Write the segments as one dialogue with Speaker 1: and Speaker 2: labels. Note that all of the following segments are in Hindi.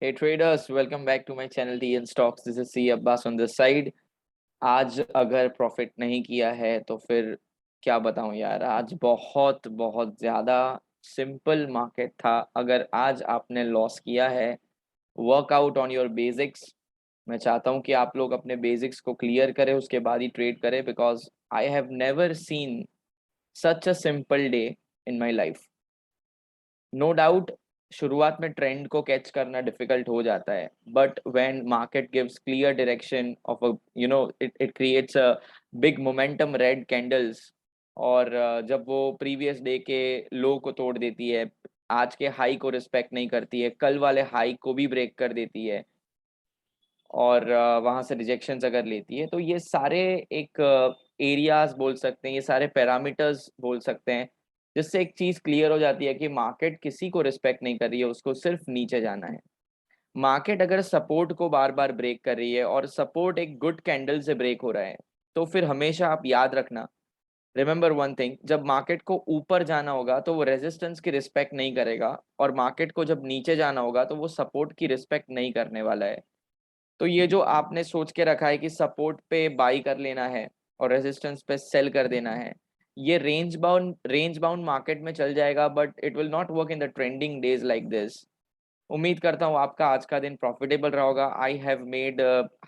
Speaker 1: Hey traders, welcome back to my channel TN Stocks. This is C Abbas on this side. आज अगर प्रॉफिट नहीं किया है तो फिर क्या बताऊं यार, आज बहुत बहुत ज़्यादा सिंपल मार्केट था। अगर आज आपने लॉस किया है, वर्कआउट ऑन योर बेसिक्स। मैं चाहता हूं कि आप लोग अपने बेसिक्स को क्लियर करें, उसके बाद ही ट्रेड करें, because I have never seen such a simple day in my life. No doubt शुरुआत में ट्रेंड को कैच करना डिफिकल्ट हो जाता है, but when market gives clear direction of a it creates a big momentum red candles. और जब वो प्रीवियस डे के लो को तोड़ देती है, आज के हाई को रिस्पेक्ट नहीं करती है, कल वाले हाई को भी ब्रेक कर देती है, और वहां से रिजेक्शंस अगर लेती है, तो ये सारे एक एरियाज बोल सकते हैं, ये सारे पैरामीटर्स बोल सकते हैं, जिससे एक चीज क्लियर हो जाती है कि मार्केट किसी को रिस्पेक्ट नहीं कर रही है, उसको सिर्फ नीचे जाना है। मार्केट अगर सपोर्ट को बार बार ब्रेक कर रही है और सपोर्ट एक गुड कैंडल से ब्रेक हो रहा है, तो फिर हमेशा आप याद रखना, रिमेंबर वन थिंग, जब मार्केट को ऊपर जाना होगा तो वो रेजिस्टेंस की रिस्पेक्ट नहीं करेगा, और मार्केट को जब नीचे जाना होगा तो वो सपोर्ट की रिस्पेक्ट नहीं करने वाला है। तो ये जो आपने सोच के रखा है कि सपोर्ट पे बाई कर लेना है और रेजिस्टेंस पे सेल कर देना है, ये रेंज बाउंड मार्केट में चल जाएगा, but it will not work in the trending days like this. उम्मीद करता हूँ आपका आज का दिन प्रॉफिटेबल रहा होगा। I have made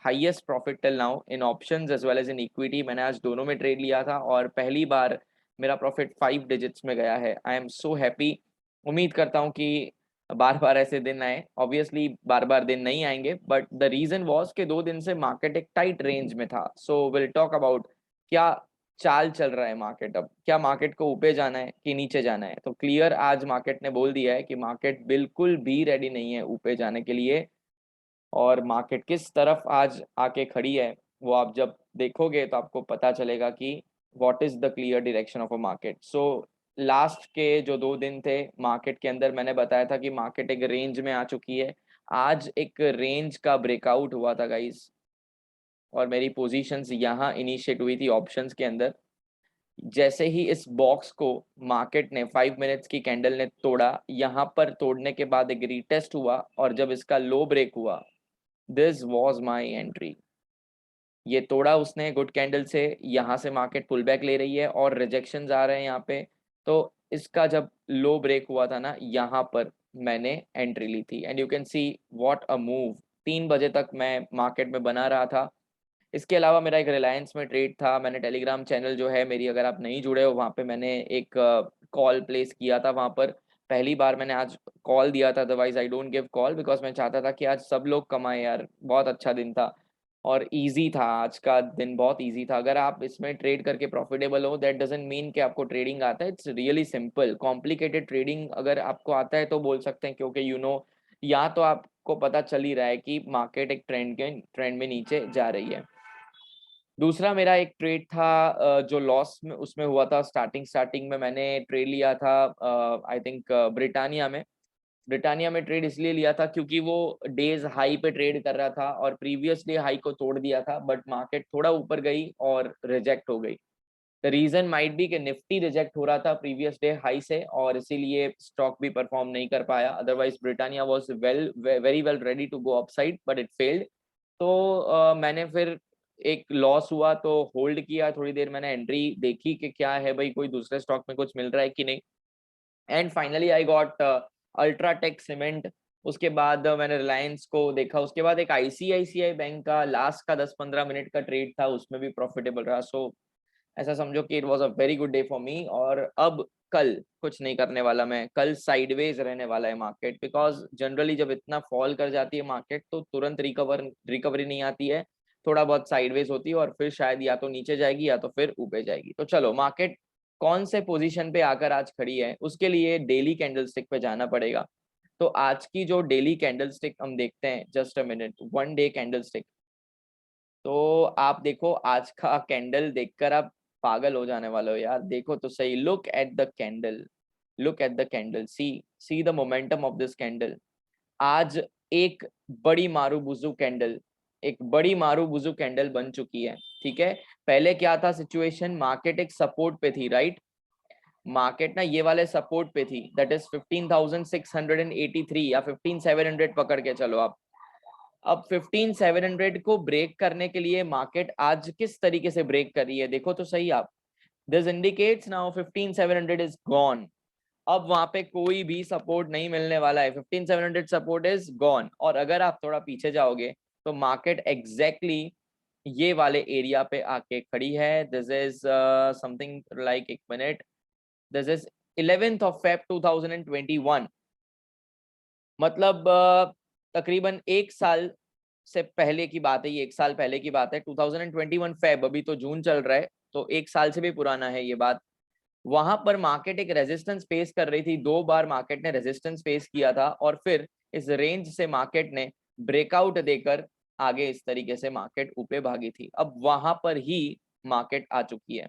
Speaker 1: highest profit till now in options as well as in equity. मैंने आज दोनों में ट्रेड लिया था और पहली बार मेरा प्रॉफिट 5 डिजिट्स में गया है। I am so happy. उम्मीद करता हूँ कि बार बार ऐसे दिन आए। ऑब्वियसली बार बार दिन नहीं आएंगे, बट द रीजन वॉज कि 2 दिन से मार्केट एक टाइट रेंज में था। सो विल टॉक अबाउट क्या चाल चल रहा है मार्केट। अब क्या मार्केट को ऊपर जाना है कि नीचे जाना है? तो क्लियर आज मार्केट ने बोल दिया है कि मार्केट बिल्कुल भी रेडी नहीं है ऊपर जाने के लिए। और मार्केट किस तरफ आज आके खड़ी है, वो आप जब देखोगे तो आपको पता चलेगा कि what is the clear direction of a market. So last के जो 2 दिन थे मार्केट के अंदर, मैंने बताया था कि मार्केट एक रेंज में आ चुकी है। आज एक रेंज का ब्रेकआउट हुआ था गाइस, और मेरी पोजीशंस यहाँ इनिशिएट हुई थी ऑप्शंस के अंदर। जैसे ही इस बॉक्स को मार्केट ने 5 मिनट्स की कैंडल ने तोड़ा, यहाँ पर तोड़ने के बाद एक रीटेस्ट हुआ, और जब इसका लो ब्रेक हुआ, दिस वाज माय एंट्री। ये तोड़ा उसने गुड कैंडल से, यहाँ से मार्केट पुल बैक ले रही है और रिजेक्शंस आ रहे हैं यहाँ पे। तो इसका जब लो ब्रेक हुआ था ना, यहाँ पर मैंने एंट्री ली थी, and you can see what a move. 3 बजे तक मैं मार्केट में बना रहा था। इसके अलावा मेरा एक रिलायंस में ट्रेड था। मैंने टेलीग्राम चैनल जो है मेरी, अगर आप नहीं जुड़े हो, वहाँ पे मैंने एक कॉल प्लेस किया था। वहाँ पर पहली बार मैंने आज कॉल दिया था, otherwise I don't give call, because मैं चाहता था कि आज सब लोग कमाए यार। बहुत अच्छा दिन था और इजी था, आज का दिन बहुत इजी था। अगर आप इसमें ट्रेड करके प्रॉफिटेबल हो, दैट डजंट मीन कि आपको ट्रेडिंग आता है। It's really simple. Complicated trading अगर आपको आता है तो बोल सकते हैं, क्योंकि या तो आपको पता चल ही रहा है कि मार्केट एक ट्रेंड में नीचे जा रही है। दूसरा मेरा एक ट्रेड था जो लॉस में उसमें हुआ था। स्टार्टिंग में मैंने ट्रेड लिया था, आई थिंक ब्रिटानिया में ट्रेड इसलिए लिया था क्योंकि वो डेज हाई पे ट्रेड कर रहा था और प्रीवियस डे हाई को तोड़ दिया था, बट मार्केट थोड़ा ऊपर गई और रिजेक्ट हो गई। द रीजन माइट बी कि निफ्टी रिजेक्ट हो रहा था प्रीवियस डे हाई से, और इसीलिए स्टॉक भी परफॉर्म नहीं कर पाया। Otherwise Britannia was very well ready to go upside, but it failed. तो मैंने फिर एक लॉस हुआ तो होल्ड किया थोड़ी देर। मैंने एंट्री देखी कि क्या है भाई, कोई दूसरे स्टॉक में कुछ मिल रहा है कि नहीं, and finally I got UltraTech cement. उसके बाद मैंने रिलायंस को देखा। उसके बाद एक आईसीआईसीआई बैंक का लास्ट का 10-15 मिनट का ट्रेड था, उसमें भी प्रॉफिटेबल रहा। सो ऐसा समझो कि it was a very good day for me. और अब कल कुछ नहीं करने वाला मैं। कल साइडवेज रहने वाला है मार्केट, बिकॉज जनरली जब इतना फॉल कर जाती है मार्केट तो तुरंत रिकवरी नहीं आती है, थोड़ा बहुत साइडवेज होती है और फिर शायद या तो नीचे जाएगी या तो फिर ऊपर जाएगी। तो चलो, मार्केट कौन से पोजीशन पे आकर आज खड़ी है उसके लिए डेली कैंडलस्टिक पे जाना पड़ेगा। तो आज की जो डेली कैंडलस्टिक हम देखते हैं, just a minute, 1 day candlestick. तो आप देखो, आज का कैंडल देखकर आप पागल हो जाने वाले हो यार। देखो तो सही, look at the candle, look at the candle, see the momentum of this candle. आज एक बड़ी मारूबुजू कैंडल, एक बड़ी मारूबुजू कैंडल बन चुकी है। ठीक है, पहले क्या था सिचुएशन, मार्केट एक सपोर्ट पे थी, राइट। मार्केट ना ये वाले सपोर्ट पे थी, दैट इज 15,683 या 15,700 पकड़ के चलो आप। अब 15,700 को ब्रेक करने के लिए मार्केट आज किस तरीके से ब्रेक कर रही है देखो तो सही आप। This indicates now 15,700 is gone. अब वहां पे कोई भी सपोर्ट नहीं मिलने वाला है, 15,700 सपोर्ट इज गॉन। और अगर आप थोड़ा पीछे जाओगे तो मार्केट एग्जैक्टली ये वाले एरिया पे आके खड़ी है। दिस इज समथिंग लाइक, एक minute, this is 11th of Feb 2021, मतलब तकरीबन एक साल से पहले की बात है, ये एक साल पहले की बात है, 2021 फेब, अभी तो जून चल रहा है तो एक साल से भी पुराना है ये बात। वहां पर मार्केट एक रेजिस्टेंस फेस कर रही थी, 2 बार मार्केट ने रेजिस्टेंस फेस किया था और फिर इस रेंज से मार्केट ने ब्रेकआउट देकर आगे इस तरीके से मार्केट ऊपर भागी थी। अब वहां पर ही मार्केट आ चुकी है।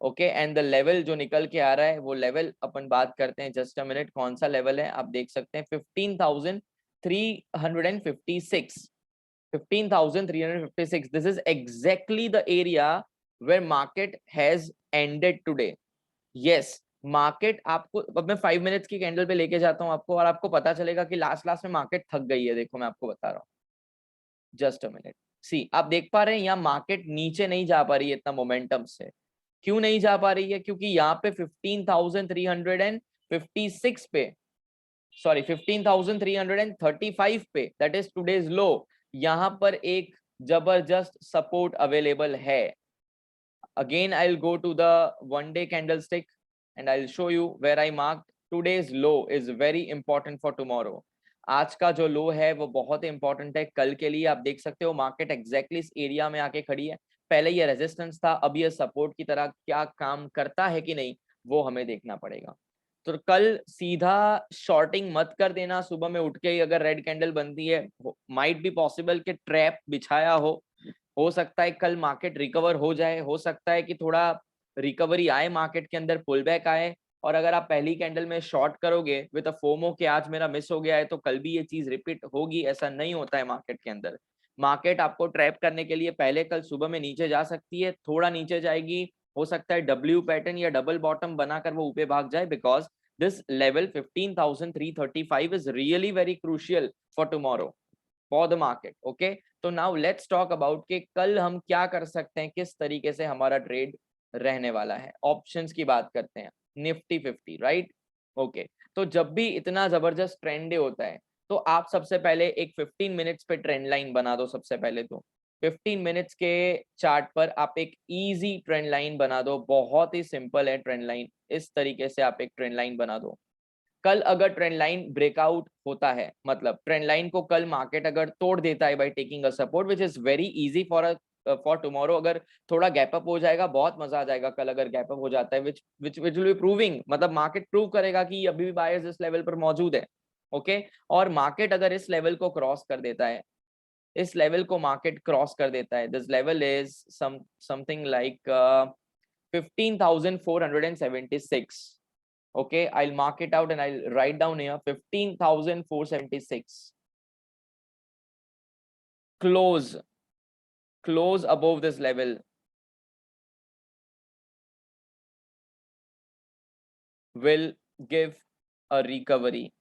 Speaker 1: ओके, एंड द लेवल जो निकल के आ रहा है वो लेवल अपन बात करते हैं, जस्ट अ मिनट, कौन सा लेवल है आप देख सकते हैं, 15,356, 15,356। This is exactly the area where market has ended today. Yes, market आपको, अब मैं 5 मिनट्स की कैंडल पे लेके जाता हूँ आपको और आपको पता चलेगा कि लास्ट में मार्केट थक गई है। देखो मैं आपको बता रहा हूँ, जस्ट अ मिनट। सी, आप देख पा रहे हैं यहाँ मार्केट नीचे नहीं जा पा रही है इतना मोमेंटम से। क्यों नहीं जा पा रही है? क्योंकि यहाँ पे 15,356 पे, सॉरी 15,335 पे, दैट इज टुडेज लो, यहाँ पर एक जबरदस्त सपोर्ट अवेलेबल है। Again I will go to the 1 day candlestick and I'll show you where I marked today's low is very important for tomorrow. आज का जो लो है वो बहुत इंपॉर्टेंट है कल के लिए। आप देख सकते हो मार्केट एग्जैक्टली इस एरिया में आके खड़ी है। पहले ये रेजिस्टेंस था, अब ये सपोर्ट की तरह क्या काम करता है कि नहीं वो हमें देखना पड़ेगा। तो कल सीधा शॉर्टिंग मत कर देना। सुबह में उठ के ही अगर रेड कैंडल बनती है, माइट बी पॉसिबल कि ट्रैप बिछाया हो सकता है कल मार्केट रिकवर हो जाए, हो सकता है कि थोड़ा रिकवरी आए मार्केट के अंदर, पुल बैक आए। और अगर आप पहली कैंडल में शॉर्ट करोगे विद अ फोमो कि आज मेरा मिस हो गया है, तो कल भी ये चीज रिपीट होगी, ऐसा नहीं होता है मार्केट के अंदर। मार्केट आपको ट्रैप करने के लिए पहले कल सुबह में नीचे जा सकती है, थोड़ा नीचे जाएगी, हो सकता है डब्ल्यू पैटर्न या डबल बॉटम बनाकर वो ऊपर भाग जाए, because this level 15,335 is really very crucial for tomorrow for the market. Okay, तो नाउ लेट्स टॉक अबाउट कि कल हम क्या कर सकते हैं, किस तरीके से हमारा ट्रेड रहने वाला है। ऑप्शंस की बात करते हैं, निफ्टी 50, राइट। ओके, तो जब भी इतना जबरदस्त ट्रेंड डे होता है तो आप सबसे पहले एक 15 मिनट्स पे ट्रेंड लाइन बना दो। सबसे पहले तो 15 मिनट्स के चार्ट पर आप एक इजी ट्रेंड लाइन बना दो, बहुत ही सिंपल है ट्रेंड लाइन। इस तरीके से आप एक ट्रेंड लाइन बना दो। कल अगर ट्रेंड लाइन ब्रेकआउट होता है, मतलब ट्रेंड लाइन को कल मार्केट अगर तोड़ देता है by taking a support, which is very easy for tomorrow, अगर थोड़ा गैप अप हो जाएगा बहुत मजा आ जाएगा कल अगर गैप अप हो जाता है, विच विल बी प्रूविंग, मतलब मार्केट प्रूव करेगा कि अभी भी बायर्स इस लेवल पर मौजूद है। ओके, और मार्केट अगर इस लेवल को क्रॉस कर देता है, इस लेवल को मार्केट क्रॉस कर देता है, this level is something like 15,476। Okay, I'll mark it out and I'll write down here 15,476. Close above this level will give a recovery,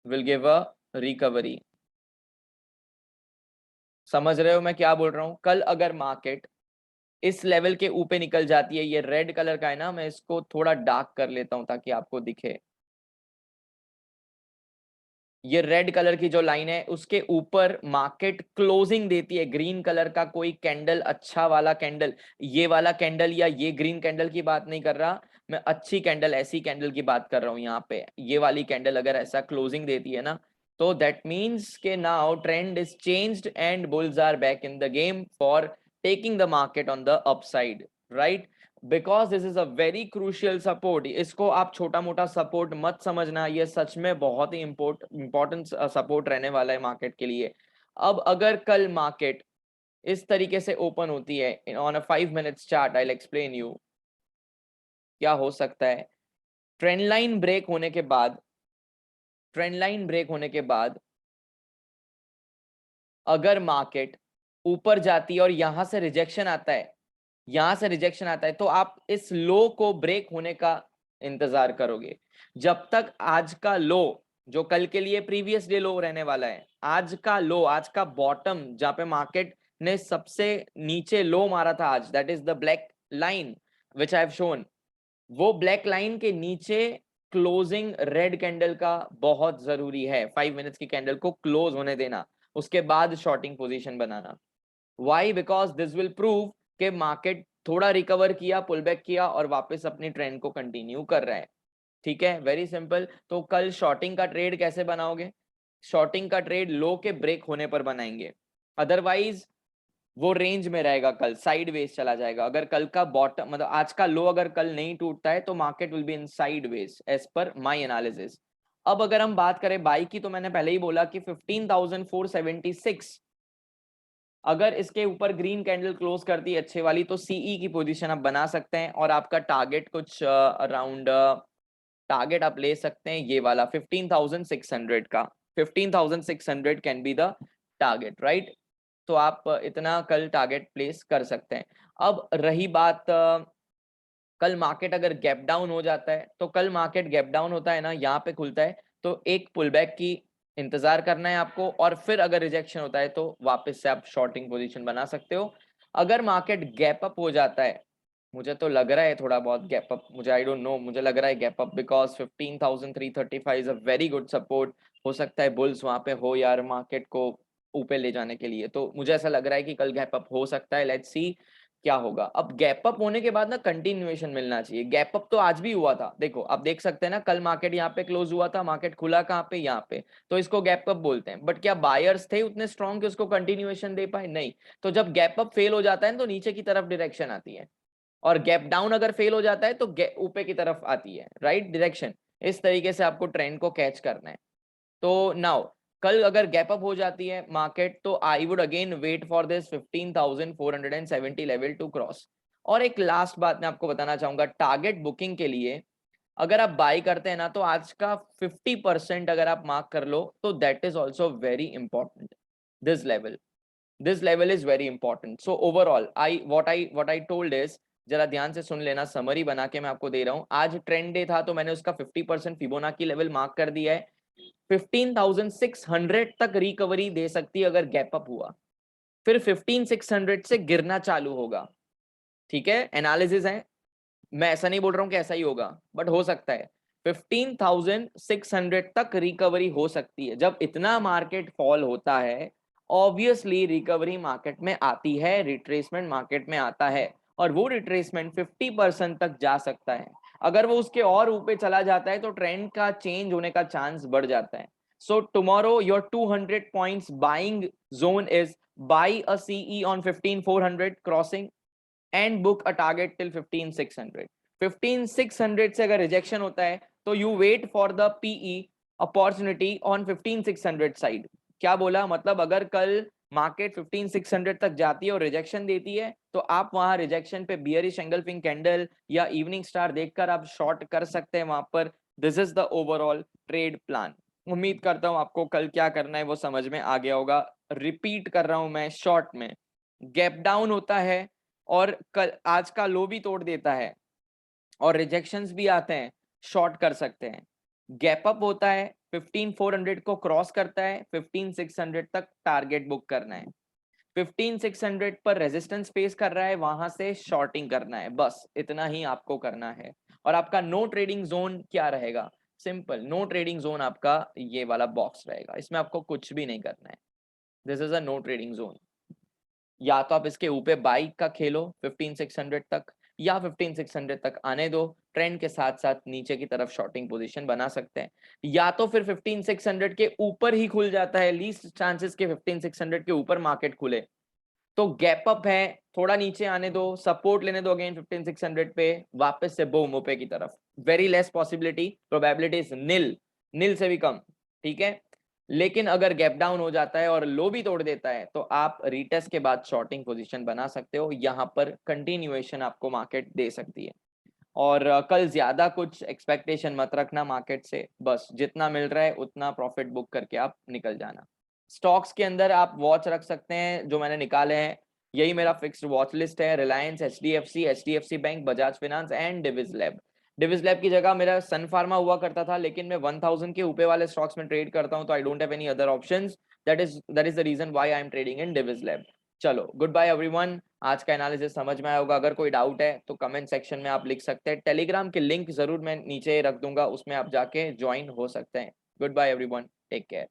Speaker 1: will give a recovery. समझ रहे हो मैं क्या बोल रहा हूं? कल अगर मार्केट इस लेवल के ऊपर निकल जाती है, ये रेड कलर का है ना, मैं इसको थोड़ा डार्क कर लेता हूं ताकि आपको दिखे। ये रेड कलर की जो लाइन है उसके ऊपर मार्केट क्लोजिंग देती है, ग्रीन कलर का कोई कैंडल, अच्छा वाला कैंडल, ये वाला कैंडल या ये ग्रीन कैंडल की बात नहीं कर रहा मैं, अच्छी कैंडल, ऐसी कैंडल की बात कर रहा हूं। यहाँ पे ये वाली कैंडल अगर ऐसा क्लोजिंग देती है ना, तो दैट मीन्स के now trend is changed and bulls are back in the game for taking the market on the upside, right. Because this is a very crucial support. इसको आप छोटा मोटा सपोर्ट मत समझना, ये सच में बहुत ही इंपॉर्टेंट सपोर्ट रहने वाला है मार्केट के लिए। अब अगर कल मार्केट इस तरीके से ओपन होती है on a 5 minutes chart, I will explain you क्या हो सकता है। ट्रेंड लाइन ब्रेक होने के बाद, ट्रेंड लाइन ब्रेक होने के बाद अगर मार्केट ऊपर जाती है और यहां से रिजेक्शन आता है, यहाँ से रिजेक्शन आता है तो आप इस लो को ब्रेक होने का इंतजार करोगे। जब तक आज का लो, जो कल के लिए प्रीवियस डे लो रहने वाला है, आज का लो, आज का बॉटम जहां पे मार्केट ने सबसे नीचे लो मारा था आज, that is the black line which I have shown, वो ब्लैक लाइन के नीचे क्लोजिंग रेड कैंडल का बहुत जरूरी है। 5 मिनट्स की कैंडल को क्लोज होने देना, उसके बाद शॉर्टिंग पोजीशन बनाना। Why? Because this will prove के मार्केट थोड़ा रिकवर किया, पुल बैक किया और वापस अपनी ट्रेंड को कंटिन्यू कर रहा है। ठीक है, वेरी सिंपल। तो कल शॉर्टिंग का ट्रेड कैसे बनाओगे? शॉर्टिंग का ट्रेड लो के ब्रेक होने पर बनाएंगे, अदरवाइज वो रेंज में रहेगा, कल साइडवेज चला जाएगा। अगर कल का बॉटम, मतलब आज का लो अगर कल नहीं टूटता है तो market will be in sideways as per my analysis. अब अगर हम बात करें बाई की, तो मैंने पहले ही बोला कि 15,476 अगर इसके ऊपर ग्रीन कैंडल क्लोज करती है अच्छे वाली, तो सीई की पोजीशन आप बना सकते हैं और आपका टारगेट कुछ अराउंड टारगेट आप ले सकते हैं ये वाला 15,600 का। 15,600 can be the target, right? तो आप इतना कल टारगेट प्लेस कर सकते हैं। अब रही बात कल मार्केट अगर गैप डाउन हो जाता है, तो कल मार्केट गैप डाउन होता है ना, यहाँ पे खुलता है तो एक पुल बैक की इंतजार करना है आपको, और फिर अगर रिजेक्शन होता है तो वापस से आप शॉर्टिंग पोजीशन बना सकते हो। अगर मार्केट गैप अप हो जाता है, मुझे तो लग रहा है थोड़ा बहुत गैप अप, मुझे आई डोंट नो, मुझे लग रहा है gap up, because 15,335 is a very good support. हो सकता है बुल्स वहां पे हो यार मार्केट को ऊपर ले जाने के लिए, तो मुझे ऐसा लग रहा है कि कल गैप अप हो सकता है। लेट्स सी क्या होगा। अब गैप अप होने के बाद ना कंटिन्यूएशन मिलना चाहिए। गैप अप तो आज भी हुआ था, देखो आप देख सकते हैं ना, कल मार्केट यहाँ पे क्लोज हुआ था, मार्केट खुला कहाँ पे, यहाँ पे, तो इसको गैप अप बोलते हैं। बट क्या बायर्स थे उतने स्ट्रॉन्ग कि उसको कंटिन्यूएशन दे पाए? नहीं। तो जब गैप अप फेल हो जाता है तो नीचे की तरफ डायरेक्शन आती है, और गैप डाउन अगर फेल हो जाता है तो ऊपर की तरफ आती है, राइट डायरेक्शन। इस तरीके से आपको ट्रेंड को कैच करना है। तो नाउ कल अगर गैप अप हो जाती है मार्केट, तो I would again wait for this 15,470 level to cross. और एक लास्ट बात मैं आपको बताना चाहूंगा, टारगेट बुकिंग के लिए अगर आप बाई करते हैं ना, तो आज का 50% अगर आप मार्क कर लो तो that is also very important. This level, this level is very important. So overall I told is, जरा ध्यान से सुन लेना, समरी बना के मैं आपको दे रहा हूं। आज ट्रेंड डे था तो मैंने उसका 50% फिबोनाची लेवल मार्क कर दिया है। 15,600 तक रिकवरी दे सकती है अगर गैप अप हुआ, फिर 15,600 से गिरना चालू होगा। ठीक है, एनालिसिस है, मैं ऐसा नहीं बोल रहा हूं कि ऐसा ही होगा, बट हो सकता है 15,600 तक रिकवरी हो सकती है। जब इतना मार्केट फॉल होता है, ऑब्वियसली रिकवरी मार्केट में आती है, रिट्रेसमेंट मार्केट में आता है, और वो रिट्रेसमेंट 50% तक जा सकता है। अगर वो उसके और ऊपर चला जाता है तो ट्रेंड का चेंज होने का चांस बढ़ जाता है। So tomorrow your 200 points buying zone is by a CE on 15,400 crossing and book a target till 15,600। 15,600 से अगर रिजेक्शन होता है तो you wait for the PE opportunity on 15,600 side. क्या बोला? मतलब अगर कल मार्केट 15,600 तक जाती है और रिजेक्शन देती है, तो आप वहां रिजेक्शन पे बियरिश एंगल्फिंग कैंडल या इवनिंग स्टार देखकर आप शॉर्ट कर सकते हैं वहां पर। This is the overall trade plan. उम्मीद करता हूं आपको कल क्या करना है वो समझ में आ गया होगा। रिपीट कर रहा हूं मैं, शॉर्ट में गैप डाउन होता है और कल आज का लो भी तोड़ देता है और रिजेक्शंस भी आते हैं, शॉर्ट कर सकते हैं। गैप अप होता है, 15,400 को क्रॉस करता है, 15,600 तक टारगेट बुक करना है। 15,600 पर रेजिस्टेंस फेस कर रहा है, वहां से शॉर्टिंग करना है, बस इतना ही आपको करना है। और आपका नो ट्रेडिंग जोन क्या रहेगा? सिंपल, नो ट्रेडिंग जोन आपका ये वाला बॉक्स रहेगा, इसमें आपको कुछ भी नहीं करना है। This is a no trading zone. या तो आप इसके ऊपर बाइक का खेलो 15,600 तक, या 15,600 तक आने दो, ट्रेंड के साथ साथ नीचे की तरफ शॉर्टिंग पोजीशन बना सकते हैं। या तो फिर 15,600 के ऊपर ही खुल जाता है, लीस्ट चांसेस के 15,600 के ऊपर मार्केट खुले, तो गैप अप है, थोड़ा नीचे आने दो, सपोर्ट लेने दो अगेन 15,600 पे, वापस से बूम ऊपर की तरफ। Very less possibility, probability is nil, nil से भी कम। ठीक है, लेकिन अगर गैप डाउन हो जाता है और लो भी तोड़ देता है तो आप रीटेस्ट के बाद शॉर्टिंग पोजीशन बना सकते हो, यहां पर कंटिन्यूएशन आपको मार्केट दे सकती है। और कल ज्यादा कुछ एक्सपेक्टेशन मत रखना मार्केट से, बस जितना मिल रहा है उतना प्रॉफिट बुक करके आप निकल जाना। स्टॉक्स के अंदर आप वॉच रख सकते हैं जो मैंने निकाले हैं, यही मेरा फिक्स्ड वॉच लिस्ट है, Reliance, HDFC bank, Bajaj finance and Divi's lab. Divi's lab की जगह मेरा सन फार्मा हुआ करता था, लेकिन मैं 1000 के ऊपर वाले स्टॉक्स में ट्रेड करता हूं, तो I don't have any other options. That is the reason why I am trading in Divi's lab. चलो, गुड बाय एवरीवन। आज का एनालिसिस समझ में आया होगा। अगर कोई डाउट है तो कमेंट सेक्शन में आप लिख सकते हैं। टेलीग्राम की लिंक जरूर मैं नीचे रख दूंगा, उसमें आप जाके ज्वाइन हो सकते हैं। Good bye everyone, take care.